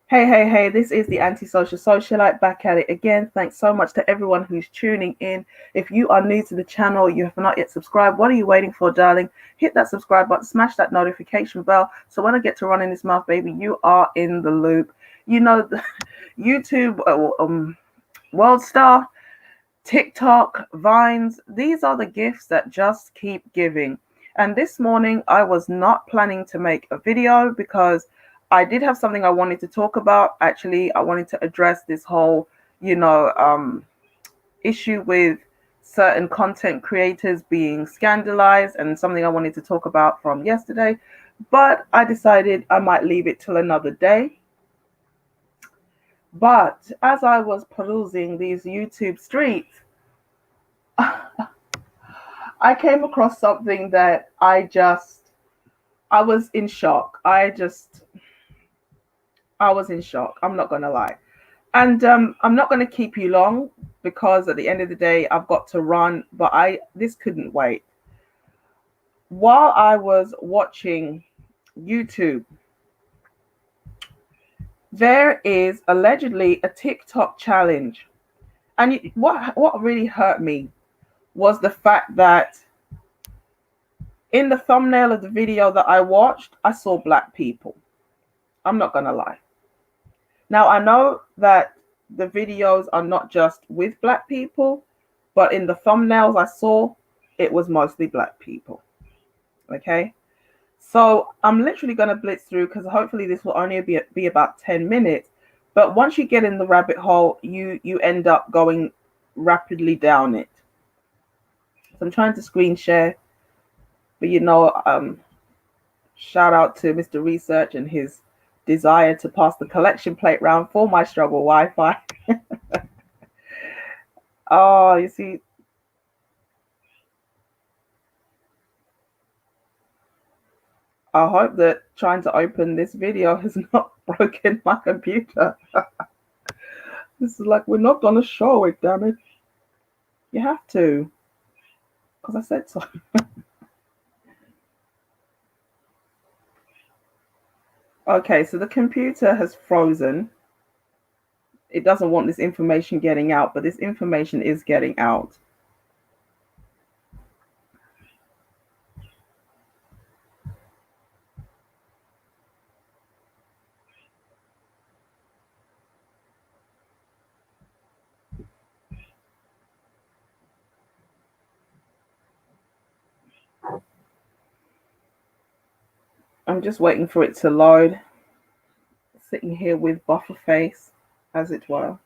Hey, this is the Antisocial Socialite back at it again. Thanks so much to everyone who's tuning in. If you are new to the channel, you have not yet subscribed, what are you waiting for, darling? Hit that subscribe button, smash that notification bell. So when I get to running this mouth, baby, you are in the loop. You know, the YouTube, World Star, TikTok, Vines, these are the gifts that just keep giving. And this morning, I was not planning to make a video because I did have something I wanted to talk about. Actually, I wanted to address this whole, you know, issue with certain content creators being scandalized, and something I wanted to talk about from yesterday. But I decided I might leave it till another day. But as I was perusing these YouTube streets, I came across something that I was in shock. I was in shock. I'm not gonna lie. And I'm not gonna keep you long because at the end of the day I've got to run, but I this couldn't wait. While I was watching YouTube, there is allegedly a TikTok challenge. And what really hurt me was the fact that in the thumbnail of the video that I watched, I saw black people. I'm not gonna lie. Now, I know that the videos are not just with black people, but in the thumbnails I saw, it was mostly black people. Okay. So I'm literally going to blitz through because hopefully this will only be about 10 minutes. But once you get in the rabbit hole, you end up going rapidly down it. So I'm trying to screen share, but shout out to Mr. Research and his desire to pass the collection plate round for my struggle Wi-Fi. Oh, you see, I hope that trying to open this video has not broken my computer. This is like, we're not gonna show it, damn it. You have to, because I said so. Okay, so the computer has frozen. It doesn't want this information getting out, but this information is getting out. I'm just waiting for it to load. Sitting here with buffer face, as it were.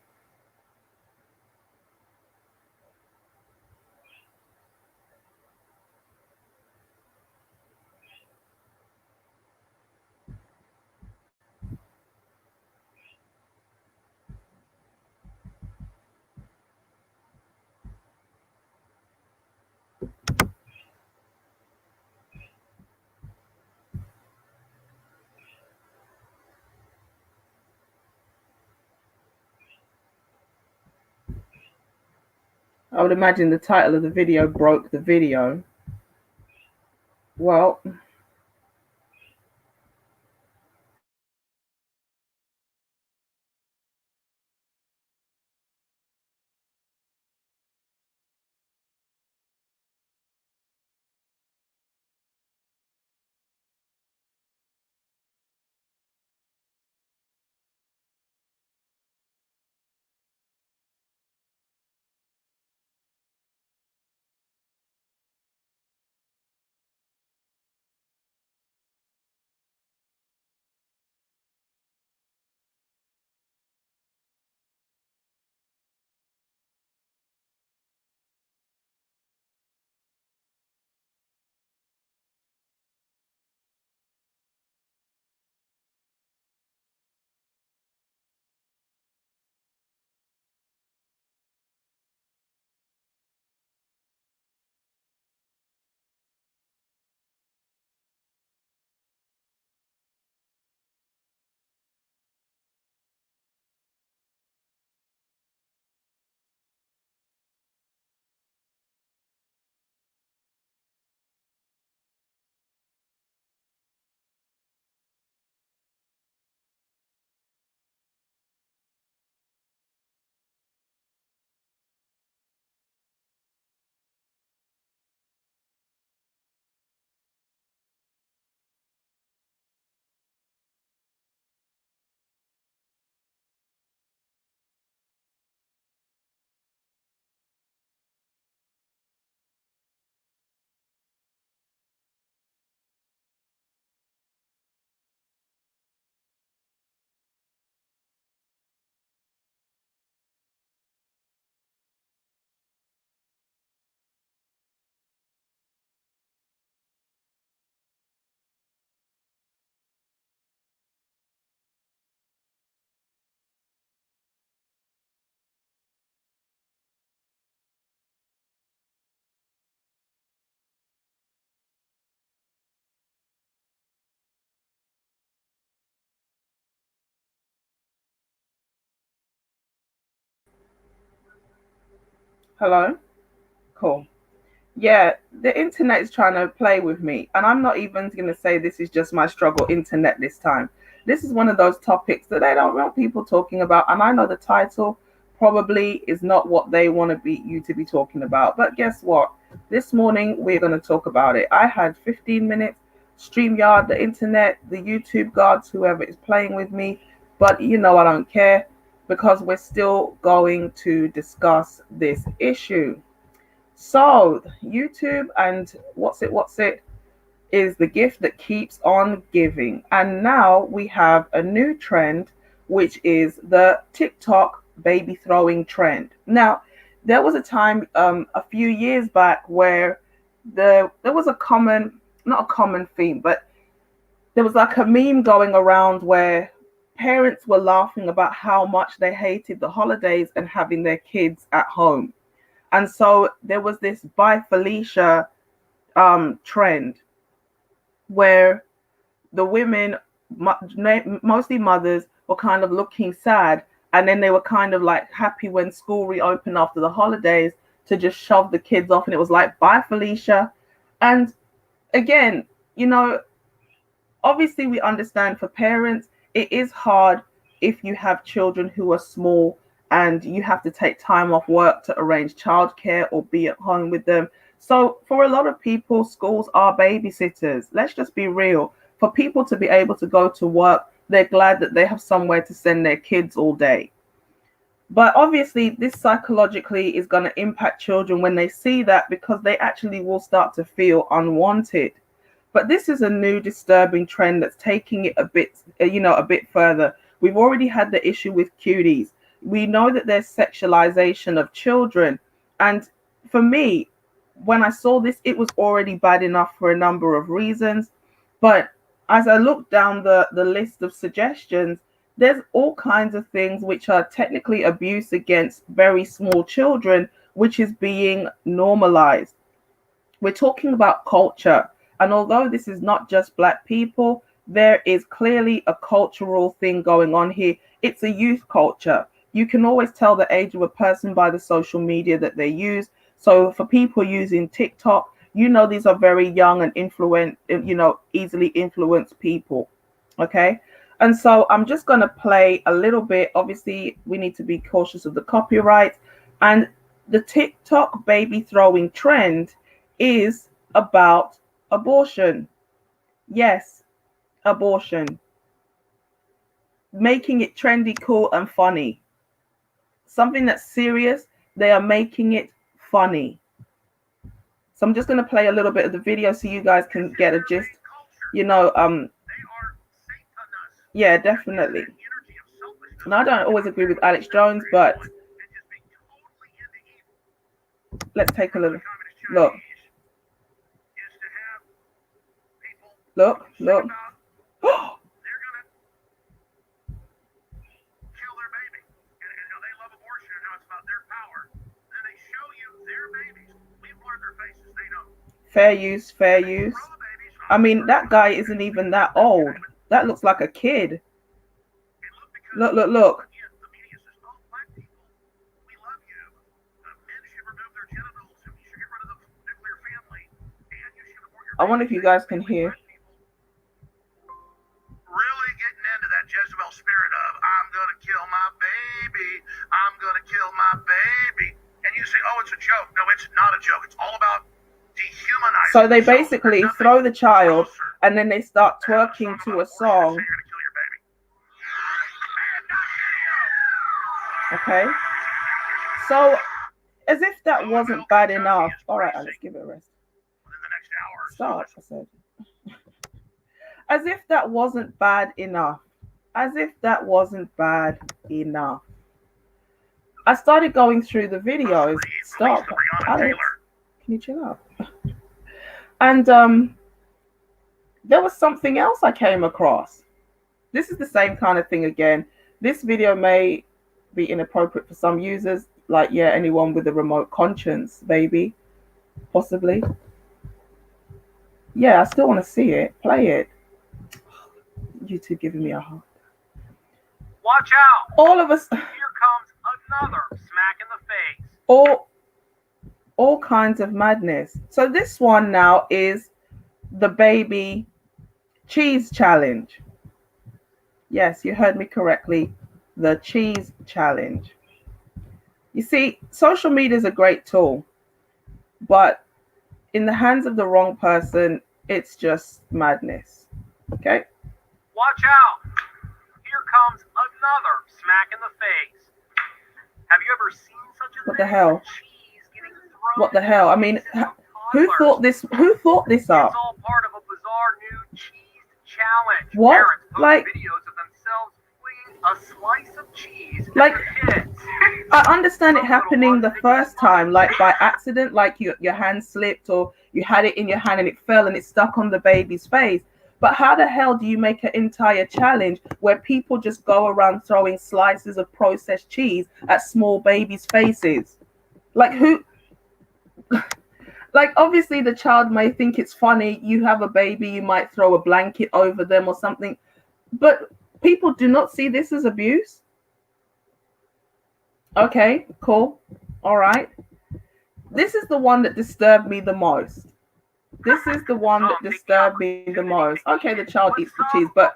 I would imagine the title of the video broke the video. Well, Hello? Cool. Yeah, the internet is trying to play with me. And I'm not even going to say this is just my struggle internet this time. This is one of those topics that they don't want people talking about. And I know the title probably is not what they want to be you to be talking about. But guess what? This morning we're going to talk about it. I had 15 minutes, StreamYard, the internet, the YouTube gods, whoever is playing with me. But you know, I don't care because we're still going to discuss this issue. So, YouTube and what's it is the gift that keeps on giving. And now we have a new trend, which is the TikTok baby throwing trend. Now, there was a time a few years back where there was a common, not a common theme, but there was like a meme going around where parents were laughing about how much they hated the holidays and having their kids at home. And so there was this By Felicia trend where the women, mostly mothers, were kind of looking sad. And then they were kind of like happy when school reopened after the holidays to just shove the kids off. And it was like, bye, Felicia. And again, you know, obviously we understand for parents, it is hard if you have children who are small and you have to take time off work to arrange childcare or be at home with them. So for a lot of people, schools are babysitters. Let's just be real. For people to be able to go to work, they're glad that they have somewhere to send their kids all day. But obviously, this psychologically is going to impact children when they see that, because they actually will start to feel unwanted. But this is a new disturbing trend that's taking it a bit, a bit further. We've already had the issue with cuties. We know that there's sexualization of children. And for me, when I saw this, it was already bad enough for a number of reasons. But as I look down the list of suggestions, there's all kinds of things which are technically abuse against very small children, which is being normalized. We're talking about culture. And although this is not just Black people, there is clearly a cultural thing going on here. It's a youth culture. You can always tell the age of a person by the social media that they use. So for people using TikTok, these are very young and easily influenced people. Okay. And so I'm just going to play a little bit. Obviously, we need to be cautious of the copyright. And the TikTok baby throwing trend is about abortion. Yes, abortion. Making it trendy, cool, and funny. Something that's serious, they are making it funny. So I'm just going to play a little bit of the video so you guys can get a gist. Yeah, definitely. And I don't always agree with Alex Jones, but let's take a little look. Look. Fair use. I mean, that guy isn't even that old. That looks like a kid. Look. I wonder if you guys can hear. Really getting into that Jezebel spirit of, I'm going to kill my baby. I'm going to kill my baby. And you say, oh, it's a joke. No, it's not a joke. It's all about dehumanizing. So they basically throw the child and then they start twerking to a song. Okay. So as if that wasn't bad enough. All right, Alex, give it a rest. Start, I said. As if that wasn't bad enough. I started going through the videos. Stop, Alex. Can you chill out? And there was something else I came across. This is the same kind of thing again. This video may be inappropriate for some users, like, anyone with a remote conscience, maybe, possibly. Yeah, I still want to see it. Play it. YouTube giving me a heart. Watch out! All of us. Here comes another smack in the face. all kinds of madness. So this one now is the baby cheese challenge. Yes, you heard me correctly. The cheese challenge. You see, social media is a great tool, but in the hands of the wrong person, it's just madness. Okay? Watch out! Here comes another smack in the face. Have you ever seen such a What thing? the hell? Cheese getting thrown What the hell? I mean, who thought this? Who thought this It's up? all part of a bizarre new cheese challenge. What? Parents post Like- videos of themselves flinging a slice of cheese at Like- their kids. I understand it happening the first time, like by accident, like your hand slipped or you had it in your hand and it fell and it stuck on the baby's face. But how the hell do you make an entire challenge where people just go around throwing slices of processed cheese at small babies' faces? Like who? Like obviously the child may think it's funny. You have a baby, you might throw a blanket over them or something. But people do not see this as abuse. Okay, cool. All right. This is the one that disturbed me the most. This is the one that disturbed me the most. Okay, the child eats the cheese, but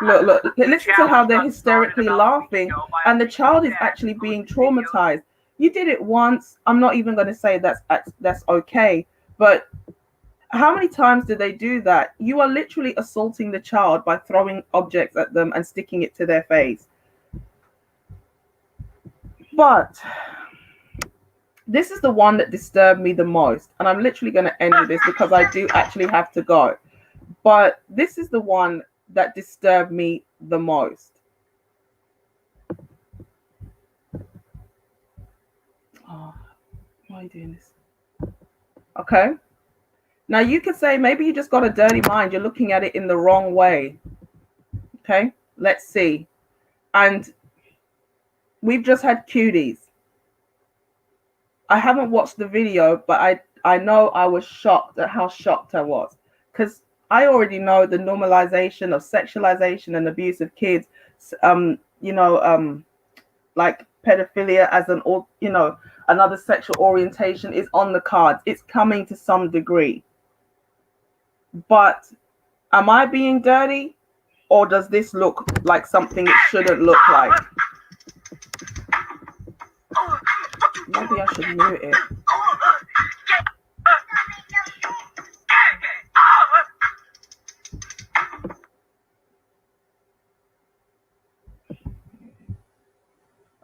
look, listen to how they're hysterically laughing, and the child is actually being traumatized. You did it once. I'm not even going to say that's okay, but how many times do they do that? You are literally assaulting the child by throwing objects at them and sticking it to their face. But this is the one that disturbed me the most. And I'm literally going to end with this because I do actually have to go. But this is the one that disturbed me the most. Oh, why are you doing this? Okay. Now you could say maybe you just got a dirty mind. You're looking at it in the wrong way. Okay. Let's see. And we've just had cuties. I haven't watched the video, but I know I was shocked at how shocked I was, because I already know the normalization of sexualization and abuse of kids, like pedophilia as another sexual orientation is on the cards. It's coming to some degree. But am I being dirty, or does this look like something it shouldn't look like? Maybe I should mute it.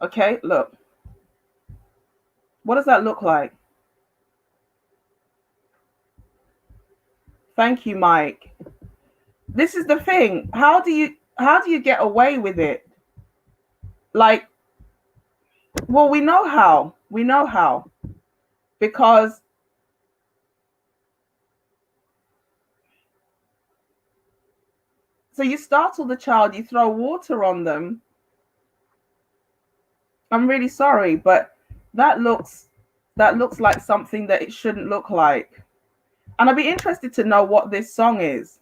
Okay, look. What does that look like? Thank you, Mike. This is the thing. How do you get away with it? Like, well, we know how. We know how. Because so you startle the child, you throw water on them. I'm really sorry, but that looks like something that it shouldn't look like. And I'd be interested to know what this song is,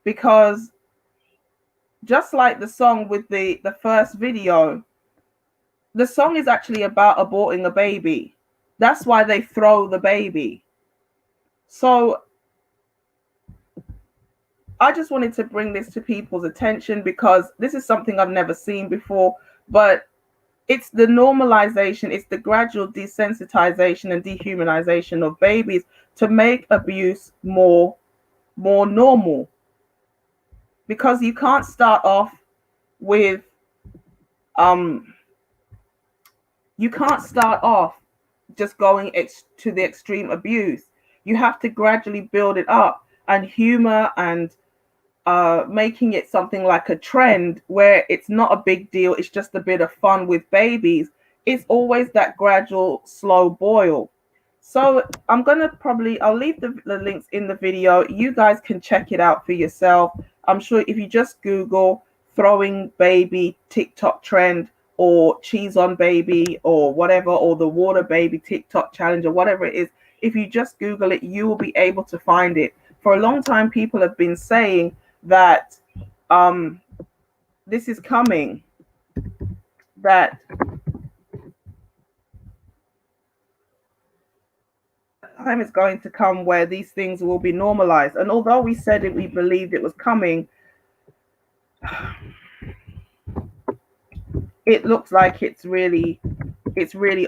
because just like the song with the first video, the song is actually about aborting a baby. That's why they throw the baby. So I just wanted to bring this to people's attention, because this is something I've never seen before, but it's the normalization, it's the gradual desensitization and dehumanization of babies to make abuse more normal. Because you can't start off with just going to the extreme abuse. You have to gradually build it up, and humor and making it something like a trend where it's not a big deal, it's just a bit of fun with babies. It's always that gradual slow boil. So I'll leave the links in the video. You guys can check it out for yourself. I'm sure if you just Google throwing baby TikTok trend, or cheese on baby, or whatever, or the water baby TikTok challenge, or whatever it is, if you just Google it, you will be able to find it. For a long time, people have been saying that this is coming, that time is going to come where these things will be normalized. And although we said it, we believed it was coming, it looks like it's really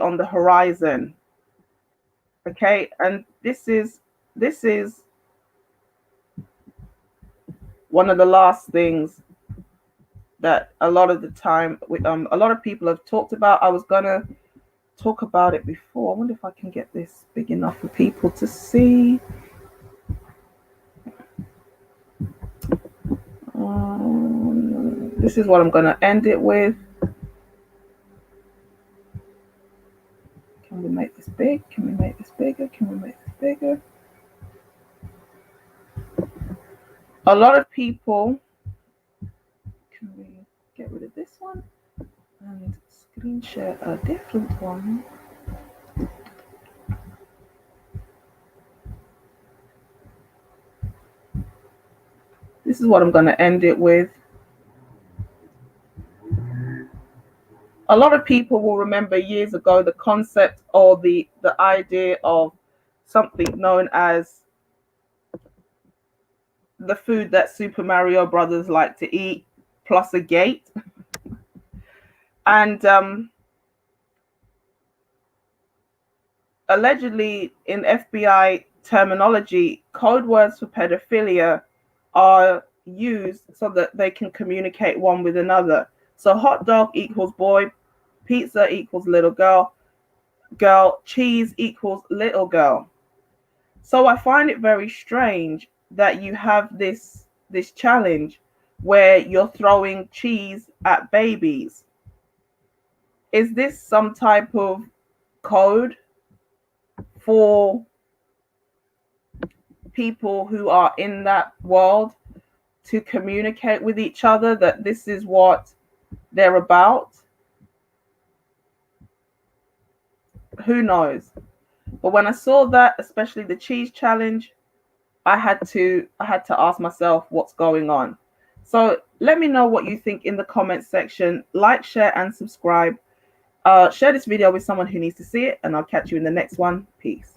on the horizon. Okay, and this is one of the last things that a lot of the time a lot of people have talked about. I was gonna talk about it before. I wonder if I can get this big enough for people to see. This is what I'm gonna end it with. Can we make this big? Can we make this bigger? Can we make this bigger? A lot of people, can we get rid of this one and screen share a different one? This is what I'm going to end it with. A lot of people will remember years ago the concept or the idea of something known as the food that Super Mario Brothers like to eat, plus a gate. And allegedly, in FBI terminology, code words for pedophilia are used so that they can communicate one with another. So hot dog equals boy, pizza equals little girl, cheese equals little girl. So I find it very strange that you have this challenge where you're throwing cheese at babies. Is this some type of code for people who are in that world to communicate with each other, that this is what they're about? Who knows? But when I saw that, especially the cheese challenge, I had to ask myself what's going on. So let me know what you think in the comment section. Like, share, and subscribe. Share this video with someone who needs to see it, and I'll catch you in the next one. Peace.